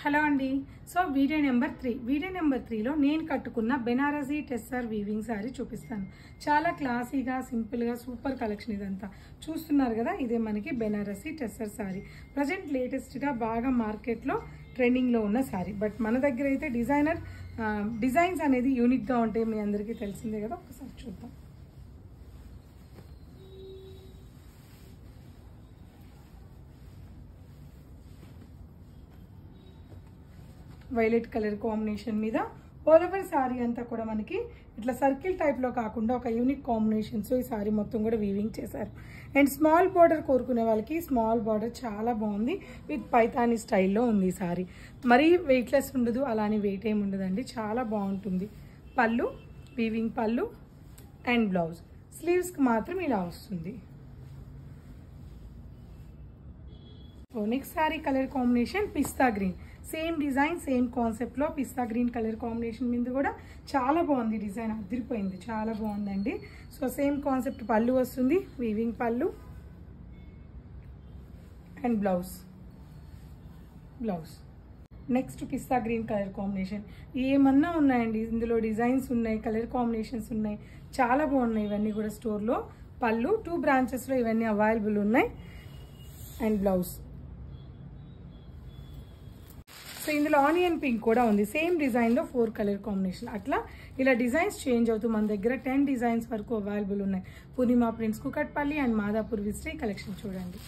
Hello అండి. So video number 3లో నేను కట్టుకున్న బెనారసీ టెస్సర్ వీవింగ్ సారీ చూపిస్తాను. చాలా క్లాసీగా సింపుల్గా సూపర్ కలెక్షన్ ఇదంతా చూస్తున్నారు కదా. ఇదే మనకి బెనారసీ టెస్సర్ సారీ. ప్రజెంట్ లేటెస్ట్గా బాగా మార్కెట్లో ట్రెండింగ్లో ఉన్న సారీ. బట్ మన దగ్గర అయితే డిజైన్స్ అనేది యూనిక్గా ఉంటాయి, మీ అందరికీ తెలిసిందే కదా. ఒకసారి చూద్దాం. వైలెట్ కలర్ కాంబినేషన్ మీద ఆల్ ఓవర్ సారీ అంతా కూడా మనకి ఇట్లా సర్కిల్ టైప్లో కాకుండా ఒక యూనిక్ కాంబినేషన్స్ ఈ సారీ మొత్తం కూడా వీవింగ్ చేశారు. అండ్ స్మాల్ బార్డర్ కోరుకునే వాళ్ళకి స్మాల్ బార్డర్ చాలా బాగుంది, విత్ పైతానీ స్టైల్లో ఉంది ఈ సారీ. మరీ వెయిట్లెస్ ఉండదు, అలానే వెయిట్ ఏమి ఉండదండి, చాలా బాగుంటుంది. పళ్ళు వీవింగ్ పళ్ళు అండ్ బ్లౌజ్. స్లీవ్స్కి మాత్రం ఇలా వస్తుంది. So next sari colour combination పిస్తా గ్రీన్. సేమ్ డిజైన్ సేమ్ కాన్సెప్ట్లో పిస్తా గ్రీన్ కలర్ కాంబినేషన్ మీద కూడా చాలా బాగుంది. డిజైన్ అదిరిపోయింది, చాలా బాగుందండి. సో సేమ్ కాన్సెప్ట్ పళ్ళు వస్తుంది, వీవింగ్ పళ్ళు and blouse. Next pista green colour combination. ఏమన్నా ఉన్నాయండి ఇందులో, డిజైన్స్ ఉన్నాయి, కలర్ కాంబినేషన్స్ ఉన్నాయి, చాలా బాగున్నాయి ఇవన్నీ కూడా. స్టోర్లో పళ్ళు 2 బ్రాంచెస్లో ఇవన్నీ అవైలబుల్ ఉన్నాయి అండ్ బ్లౌజ్. సో ఇందులో ఆనియన్ పింక్ కూడా ఉంది, సేమ్ డిజైన్లో 4 కలర్ కాంబినేషన్. అట్లా ఇలా డిజైన్స్ చేంజ్ అవుతూ మన దగ్గర 10 డిజైన్స్ వరకు అవైలబుల్ ఉన్నాయి. పూర్ణిమ ప్రింట్స్ కుకట్పల్లి అండ్ మాదాపూర్ విస్ట్రీ కలెక్షన్ చూడండి.